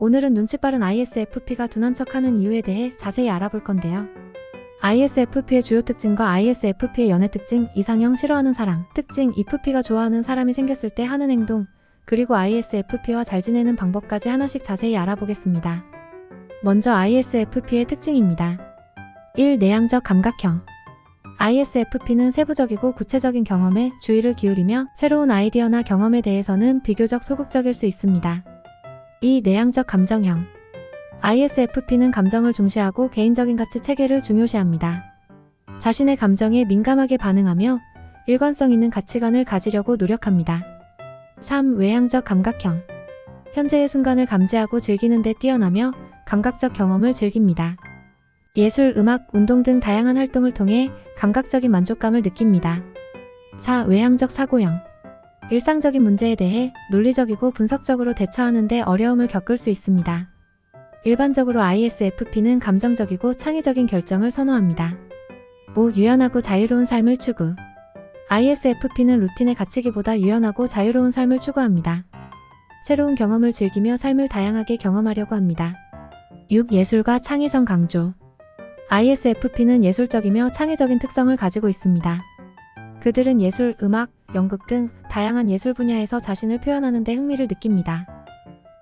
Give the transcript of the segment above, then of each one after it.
오늘은 눈치 빠른 ISFP가 둔한 척하는 이유에 대해 자세히 알아볼 건데요. ISFP의 주요 특징과 ISFP의 연애 특징, 이상형 싫어하는 사람, 특징, EFP가 좋아하는 사람이 생겼을 때 하는 행동, 그리고 ISFP와 잘 지내는 방법까지 하나씩 자세히 알아보겠습니다. 먼저 ISFP의 특징입니다. 1. 내향적 감각형. ISFP는 세부적이고 구체적인 경험에 주의를 기울이며 새로운 아이디어나 경험에 대해서는 비교적 소극적일 수 있습니다. 2. 내향적 감정형. ISFP는 감정을 중시하고 개인적인 가치 체계를 중요시합니다. 자신의 감정에 민감하게 반응하며 일관성 있는 가치관을 가지려고 노력합니다. 3. 외향적 감각형. 현재의 순간을 감지하고 즐기는 데 뛰어나며 감각적 경험을 즐깁니다. 예술, 음악, 운동 등 다양한 활동을 통해 감각적인 만족감을 느낍니다. 4. 외향적 사고형. 일상적인 문제에 대해 논리적이고 분석적으로 대처하는 데 어려움을 겪을 수 있습니다. 일반적으로 ISFP는 감정적이고 창의적인 결정을 선호합니다. 5. 유연하고 자유로운 삶을 추구. ISFP는 루틴에 갇히기보다 유연하고 자유로운 삶을 추구합니다. 새로운 경험을 즐기며 삶을 다양하게 경험하려고 합니다. 6. 예술과 창의성 강조. ISFP는 예술적이며 창의적인 특성을 가지고 있습니다. 그들은 예술, 음악, 연극 등 다양한 예술 분야에서 자신을 표현하는 데 흥미를 느낍니다.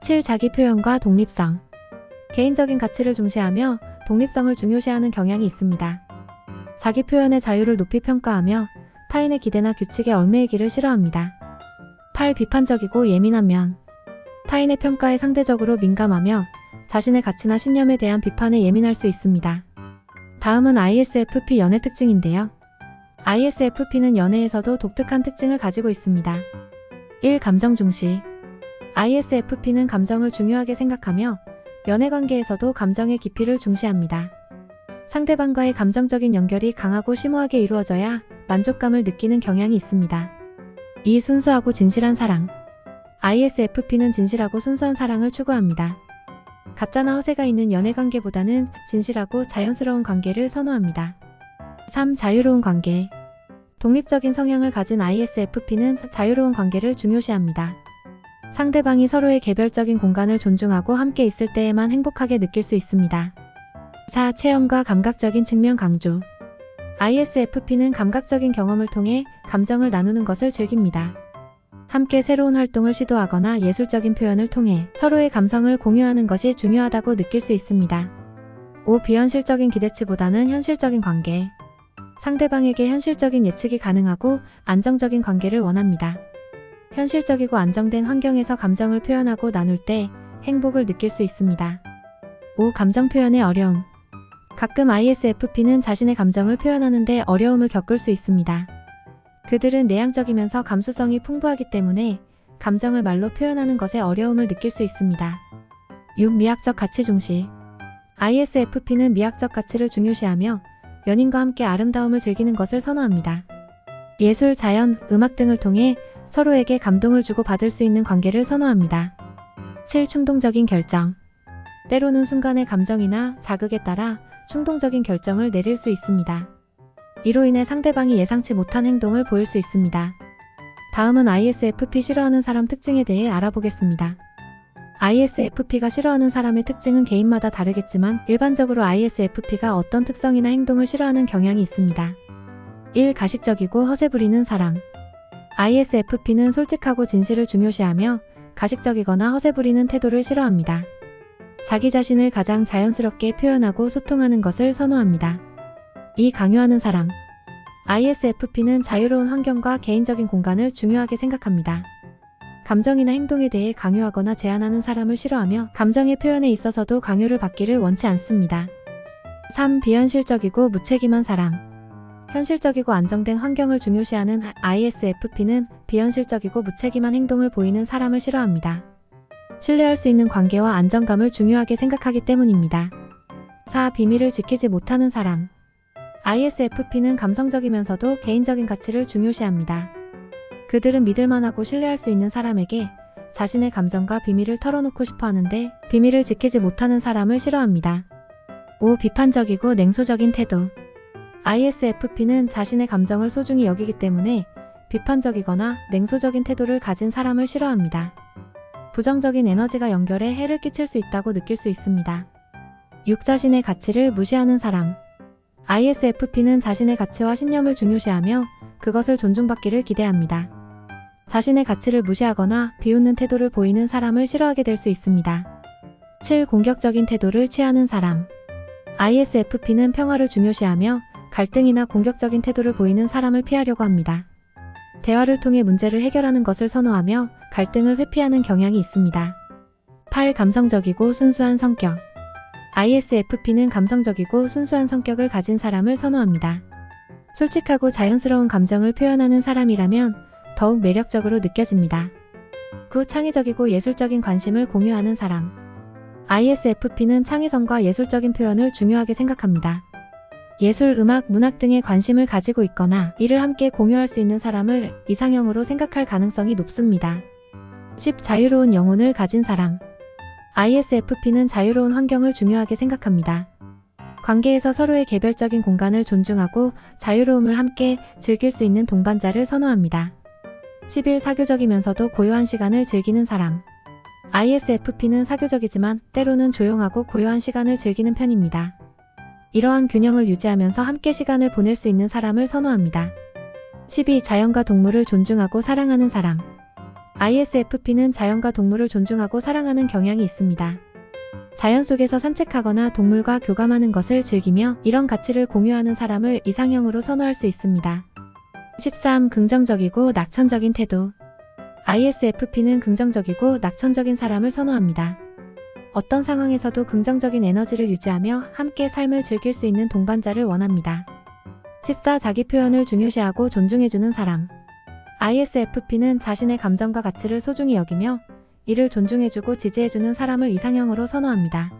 7. 자기 표현과 독립성. 개인적인 가치를 중시하며 독립성을 중요시하는 경향이 있습니다. 자기 표현의 자유를 높이 평가하며 타인의 기대나 규칙에 얽매이기를 싫어합니다. 8. 비판적이고 예민한 면. 타인의 평가에 상대적으로 민감하며 자신의 가치나 신념에 대한 비판에 예민할 수 있습니다. 다음은 ISFP 연애 특징인데요. ISFP는 연애에서도 독특한 특징을 가지고 있습니다. 1. 감정 중시. ISFP는 감정을 중요하게 생각하며 연애관계에서도 감정의 깊이를 중시합니다. 상대방과의 감정적인 연결이 강하고 심오하게 이루어져야 만족감을 느끼는 경향이 있습니다. 2. 순수하고 진실한 사랑. ISFP는 진실하고 순수한 사랑을 추구합니다. 가짜나 허세가 있는 연애관계보다는 진실하고 자연스러운 관계를 선호합니다. 3. 자유로운 관계. 독립적인 성향을 가진 ISFP는 자유로운 관계를 중요시합니다. 상대방이 서로의 개별적인 공간을 존중하고 함께 있을 때에만 행복하게 느낄 수 있습니다. 4. 체험과 감각적인 측면 강조. ISFP는 감각적인 경험을 통해 감정을 나누는 것을 즐깁니다. 함께 새로운 활동을 시도하거나 예술적인 표현을 통해 서로의 감성을 공유하는 것이 중요하다고 느낄 수 있습니다. 5. 비현실적인 기대치보다는 현실적인 관계. 상대방에게 현실적인 예측이 가능하고 안정적인 관계를 원합니다. 현실적이고 안정된 환경에서 감정을 표현하고 나눌 때 행복을 느낄 수 있습니다. 5. 감정 표현의 어려움. 가끔 ISFP는 자신의 감정을 표현하는 데 어려움을 겪을 수 있습니다. 그들은 내향적이면서 감수성이 풍부하기 때문에 감정을 말로 표현하는 것에 어려움을 느낄 수 있습니다. 6. 미학적 가치 중시. ISFP는 미학적 가치를 중요시하며 연인과 함께 아름다움을 즐기는 것을 선호합니다. 예술, 자연, 음악 등을 통해 서로에게 감동을 주고 받을 수 있는 관계를 선호합니다. 7. 충동적인 결정. 때로는 순간의 감정이나 자극에 따라 충동적인 결정을 내릴 수 있습니다. 이로 인해 상대방이 예상치 못한 행동을 보일 수 있습니다. 다음은 ISFP 싫어하는 사람 특징에 대해 알아보겠습니다. ISFP가 싫어하는 사람의 특징은 개인마다 다르겠지만 일반적으로 ISFP가 어떤 특성이나 행동을 싫어하는 경향이 있습니다. 1. 가식적이고 허세 부리는 사람. ISFP는 솔직하고 진실을 중요시하며 가식적이거나 허세 부리는 태도를 싫어합니다. 자기 자신을 가장 자연스럽게 표현하고 소통하는 것을 선호합니다. 2. 강요하는 사람. ISFP는 자유로운 환경과 개인적인 공간을 중요하게 생각합니다. 감정이나 행동에 대해 강요하거나 제한하는 사람을 싫어하며 감정의 표현에 있어서도 강요를 받기를 원치 않습니다. 3. 비현실적이고 무책임한 사람. 현실적이고 안정된 환경을 중요시하는 ISFP는 비현실적이고 무책임한 행동을 보이는 사람을 싫어합니다. 신뢰할 수 있는 관계와 안정감을 중요하게 생각하기 때문입니다. 4. 비밀을 지키지 못하는 사람. ISFP는 감성적이면서도 개인적인 가치를 중요시합니다. 그들은 믿을만하고 신뢰할 수 있는 사람에게 자신의 감정과 비밀을 털어놓고 싶어 하는데 비밀을 지키지 못하는 사람을 싫어합니다. 5. 비판적이고 냉소적인 태도. ISFP는 자신의 감정을 소중히 여기기 때문에 비판적이거나 냉소적인 태도를 가진 사람을 싫어합니다. 부정적인 에너지가 연결해 해를 끼칠 수 있다고 느낄 수 있습니다. 6. 자신의 가치를 무시하는 사람. ISFP는 자신의 가치와 신념을 중요시하며 그것을 존중받기를 기대합니다. 자신의 가치를 무시하거나 비웃는 태도를 보이는 사람을 싫어하게 될 수 있습니다. 7. 공격적인 태도를 취하는 사람. ISFP는 평화를 중요시하며 갈등이나 공격적인 태도를 보이는 사람을 피하려고 합니다. 대화를 통해 문제를 해결하는 것을 선호하며 갈등을 회피하는 경향이 있습니다. 8. 감성적이고 순수한 성격. ISFP는 감성적이고 순수한 성격을 가진 사람을 선호합니다. 솔직하고 자연스러운 감정을 표현하는 사람이라면 더욱 매력적으로 느껴집니다. 9. 창의적이고 예술적인 관심을 공유하는 사람. ISFP는 창의성과 예술적인 표현을 중요하게 생각합니다. 예술, 음악, 문학 등에 관심을 가지고 있거나 이를 함께 공유할 수 있는 사람을 이상형으로 생각할 가능성이 높습니다. 10. 자유로운 영혼을 가진 사람. ISFP는 자유로운 환경을 중요하게 생각합니다. 관계에서 서로의 개별적인 공간을 존중하고 자유로움을 함께 즐길 수 있는 동반자를 선호합니다. 11. 사교적이면서도 고요한 시간을 즐기는 사람. ISFP는 사교적이지만 때로는 조용하고 고요한 시간을 즐기는 편입니다. 이러한 균형을 유지하면서 함께 시간을 보낼 수 있는 사람을 선호합니다. 12. 자연과 동물을 존중하고 사랑하는 사람. ISFP는 자연과 동물을 존중하고 사랑하는 경향이 있습니다. 자연 속에서 산책하거나 동물과 교감하는 것을 즐기며 이런 가치를 공유하는 사람을 이상형으로 선호할 수 있습니다. 13. 긍정적이고 낙천적인 태도. ISFP는 긍정적이고 낙천적인 사람을 선호합니다. 어떤 상황에서도 긍정적인 에너지를 유지하며 함께 삶을 즐길 수 있는 동반자를 원합니다. 14. 자기 표현을 중요시하고 존중해주는 사람. ISFP는 자신의 감정과 가치를 소중히 여기며 이를 존중해주고 지지해주는 사람을 이상형으로 선호합니다.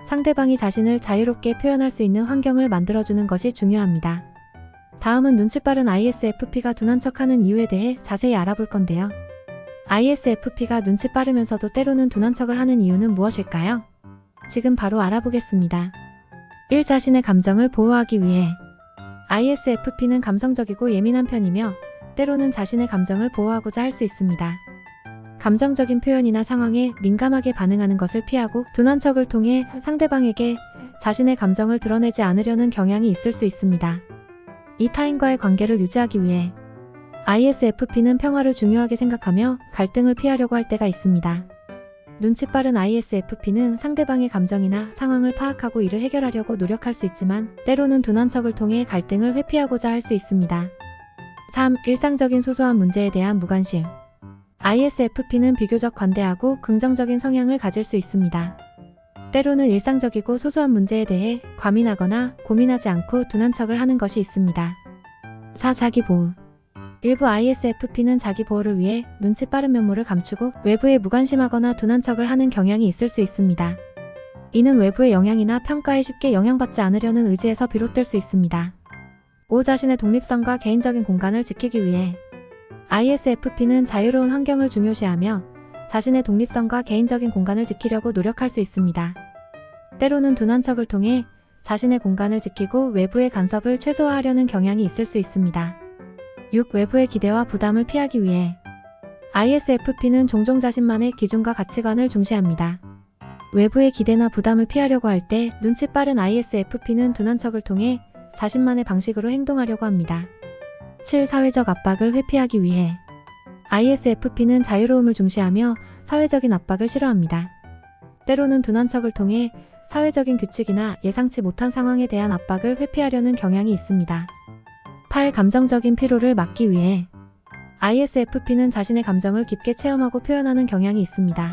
상대방이 자신을 자유롭게 표현할 수 있는 환경을 만들어주는 것이 중요합니다. 다음은 눈치 빠른 ISFP가 둔한 척하는 이유에 대해 자세히 알아볼 건데요. ISFP가 눈치 빠르면서도 때로는 둔한 척을 하는 이유는 무엇일까요? 지금 바로 알아보겠습니다. 1. 자신의 감정을 보호하기 위해. ISFP는 감성적이고 예민한 편이며 때로는 자신의 감정을 보호하고자 할 수 있습니다. 감정적인 표현이나 상황에 민감하게 반응하는 것을 피하고 둔한 척을 통해 상대방에게 자신의 감정을 드러내지 않으려는 경향이 있을 수 있습니다. 이 타인과의 관계를 유지하기 위해 ISFP는 평화를 중요하게 생각하며 갈등을 피하려고 할 때가 있습니다. 눈치 빠른 ISFP는 상대방의 감정이나 상황을 파악하고 이를 해결하려고 노력할 수 있지만 때로는 둔한 척을 통해 갈등을 회피하고자 할 수 있습니다. 3. 일상적인 소소한 문제에 대한 무관심. ISFP는 비교적 관대하고 긍정적인 성향을 가질 수 있습니다. 때로는 일상적이고 소소한 문제에 대해 과민하거나 고민하지 않고 둔한 척을 하는 것이 있습니다. 4. 자기보호. 일부 ISFP는 자기보호를 위해 눈치 빠른 면모를 감추고 외부에 무관심하거나 둔한 척을 하는 경향이 있을 수 있습니다. 이는 외부의 영향이나 평가에 쉽게 영향받지 않으려는 의지에서 비롯될 수 있습니다. 5. 자신의 독립성과 개인적인 공간을 지키기 위해. ISFP는 자유로운 환경을 중요시하며 자신의 독립성과 개인적인 공간을 지키려고 노력할 수 있습니다. 때로는 둔한 척을 통해 자신의 공간을 지키고 외부의 간섭을 최소화하려는 경향이 있을 수 있습니다. 6. 외부의 기대와 부담을 피하기 위해. ISFP는 종종 자신만의 기준과 가치관을 중시합니다. 외부의 기대나 부담을 피하려고 할 때 눈치 빠른 ISFP는 둔한 척을 통해 자신만의 방식으로 행동하려고 합니다. 7. 사회적 압박을 회피하기 위해. ISFP는 자유로움을 중시하며 사회적인 압박을 싫어합니다. 때로는 둔한 척을 통해 사회적인 규칙이나 예상치 못한 상황에 대한 압박을 회피하려는 경향이 있습니다. 8. 감정적인 피로를 막기 위해. ISFP는 자신의 감정을 깊게 체험하고 표현하는 경향이 있습니다.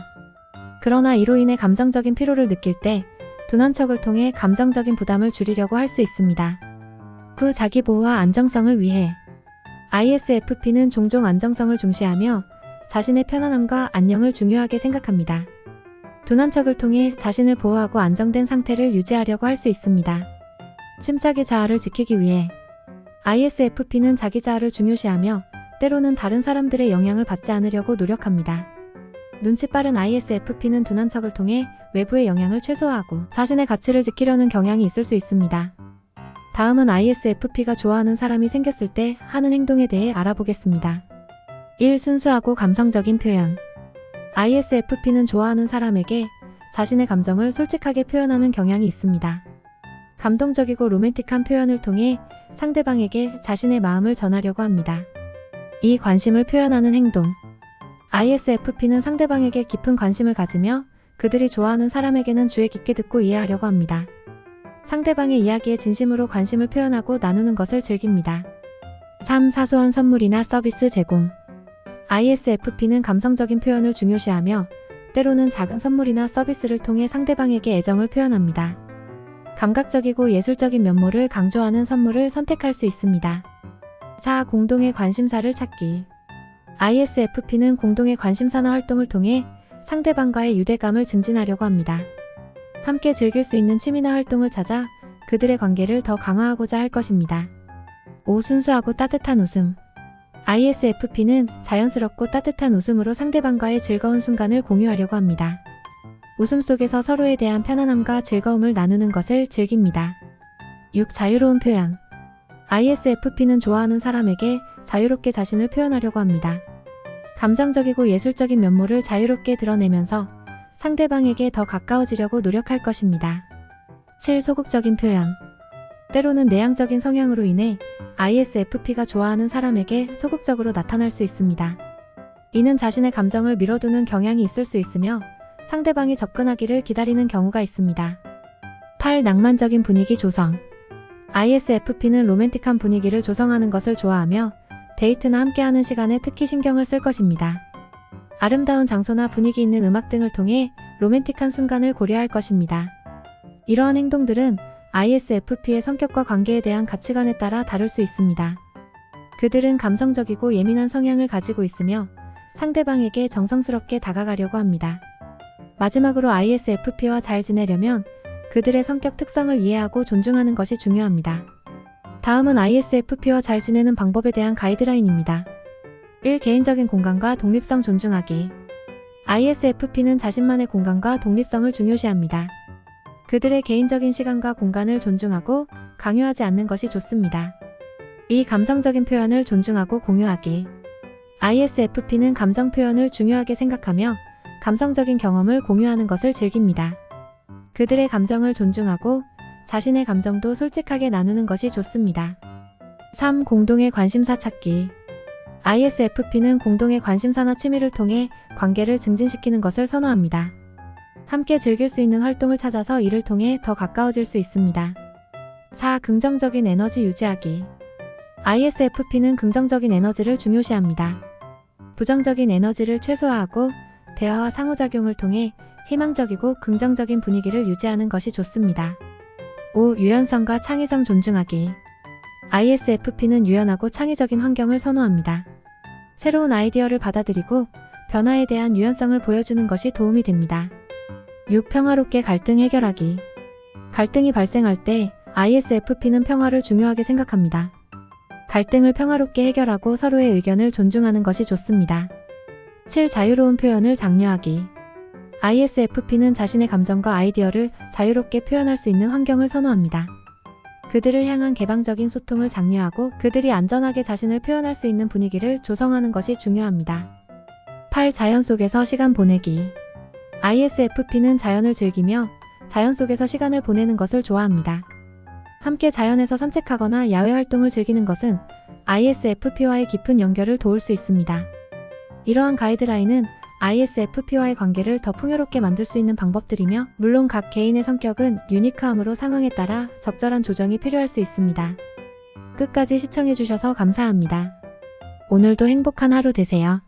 그러나 이로 인해 감정적인 피로를 느낄 때 둔한 척을 통해 감정적인 부담을 줄이려고 할 수 있습니다. 9. 자기보호와 안정성을 위해. ISFP는 종종 안정성을 중시하며 자신의 편안함과 안녕을 중요하게 생각합니다. 둔한 척을 통해 자신을 보호하고 안정된 상태를 유지하려고 할 수 있습니다. 침착의 자아를 지키기 위해. ISFP는 자기 자아를 중요시하며 때로는 다른 사람들의 영향을 받지 않으려고 노력합니다. 눈치 빠른 ISFP는 둔한 척을 통해 외부의 영향을 최소화하고 자신의 가치를 지키려는 경향이 있을 수 있습니다. 다음은 ISFP가 좋아하는 사람이 생겼을 때 하는 행동에 대해 알아보겠습니다. 1. 순수하고 감성적인 표현. ISFP는 좋아하는 사람에게 자신의 감정을 솔직하게 표현하는 경향이 있습니다. 감동적이고 로맨틱한 표현을 통해 상대방에게 자신의 마음을 전하려고 합니다. 이 관심을 표현하는 행동. ISFP는 상대방에게 깊은 관심을 가지며 그들이 좋아하는 사람에게는 주의 깊게 듣고 이해하려고 합니다. 상대방의 이야기에 진심으로 관심을 표현하고 나누는 것을 즐깁니다. 3. 사소한 선물이나 서비스 제공. ISFP는 감성적인 표현을 중요시하며 때로는 작은 선물이나 서비스를 통해 상대방에게 애정을 표현합니다. 감각적이고 예술적인 면모를 강조하는 선물을 선택할 수 있습니다. 4. 공동의 관심사를 찾기. ISFP는 공동의 관심사나 활동을 통해 상대방과의 유대감을 증진하려고 합니다. 함께 즐길 수 있는 취미나 활동을 찾아 그들의 관계를 더 강화하고자 할 것입니다. 5. 순수하고 따뜻한 웃음. ISFP는 자연스럽고 따뜻한 웃음으로 상대방과의 즐거운 순간을 공유하려고 합니다. 웃음 속에서 서로에 대한 편안함과 즐거움을 나누는 것을 즐깁니다. 6. 자유로운 표현. ISFP는 좋아하는 사람에게 자유롭게 자신을 표현하려고 합니다. 감정적이고 예술적인 면모를 자유롭게 드러내면서 상대방에게 더 가까워지려고 노력할 것입니다. 7. 소극적인 표현. 때로는 내향적인 성향으로 인해 ISFP가 좋아하는 사람에게 소극적으로 나타날 수 있습니다. 이는 자신의 감정을 밀어두는 경향이 있을 수 있으며 상대방이 접근하기를 기다리는 경우가 있습니다. 8. 낭만적인 분위기 조성. ISFP는 로맨틱한 분위기를 조성하는 것을 좋아하며 데이트나 함께하는 시간에 특히 신경을 쓸 것입니다. 아름다운 장소나 분위기 있는 음악 등을 통해 로맨틱한 순간을 고려할 것입니다. 이러한 행동들은 ISFP의 성격과 관계에 대한 가치관에 따라 다를 수 있습니다. 그들은 감성적이고 예민한 성향을 가지고 있으며 상대방에게 정성스럽게 다가가려고 합니다. 마지막으로 ISFP와 잘 지내려면 그들의 성격 특성을 이해하고 존중하는 것이 중요합니다. 다음은 ISFP와 잘 지내는 방법에 대한 가이드라인입니다. 1. 개인적인 공간과 독립성 존중하기. ISFP는 자신만의 공간과 독립성을 중요시합니다. 그들의 개인적인 시간과 공간을 존중하고 강요하지 않는 것이 좋습니다. 2. 감성적인 표현을 존중하고 공유하기. ISFP는 감정 표현을 중요하게 생각하며 감성적인 경험을 공유하는 것을 즐깁니다. 그들의 감정을 존중하고 자신의 감정도 솔직하게 나누는 것이 좋습니다. 3. 공동의 관심사 찾기. ISFP는 공동의 관심사나 취미를 통해 관계를 증진시키는 것을 선호합니다. 함께 즐길 수 있는 활동을 찾아서 이를 통해 더 가까워질 수 있습니다. 4. 긍정적인 에너지 유지하기. ISFP는 긍정적인 에너지를 중요시합니다. 부정적인 에너지를 최소화하고 대화와 상호작용을 통해 희망적이고 긍정적인 분위기를 유지하는 것이 좋습니다. 5. 유연성과 창의성 존중하기. ISFP는 유연하고 창의적인 환경을 선호합니다. 새로운 아이디어를 받아들이고 변화에 대한 유연성을 보여주는 것이 도움이 됩니다. 6. 평화롭게 갈등 해결하기. 갈등이 발생할 때 ISFP는 평화를 중요하게 생각합니다. 갈등을 평화롭게 해결하고 서로의 의견을 존중하는 것이 좋습니다. 7. 자유로운 표현을 장려하기. ISFP는 자신의 감정과 아이디어를 자유롭게 표현할 수 있는 환경을 선호합니다. 그들을 향한 개방적인 소통을 장려하고 그들이 안전하게 자신을 표현할 수 있는 분위기를 조성하는 것이 중요합니다. 8. 자연 속에서 시간 보내기. ISFP는 자연을 즐기며 자연 속에서 시간을 보내는 것을 좋아합니다. 함께 자연에서 산책하거나 야외 활동을 즐기는 것은 ISFP와의 깊은 연결을 도울 수 있습니다. 이러한 가이드라인은 ISFP와의 관계를 더 풍요롭게 만들 수 있는 방법들이며 물론 각 개인의 성격은 유니크함으로 상황에 따라 적절한 조정이 필요할 수 있습니다. 끝까지 시청해주셔서 감사합니다. 오늘도 행복한 하루 되세요.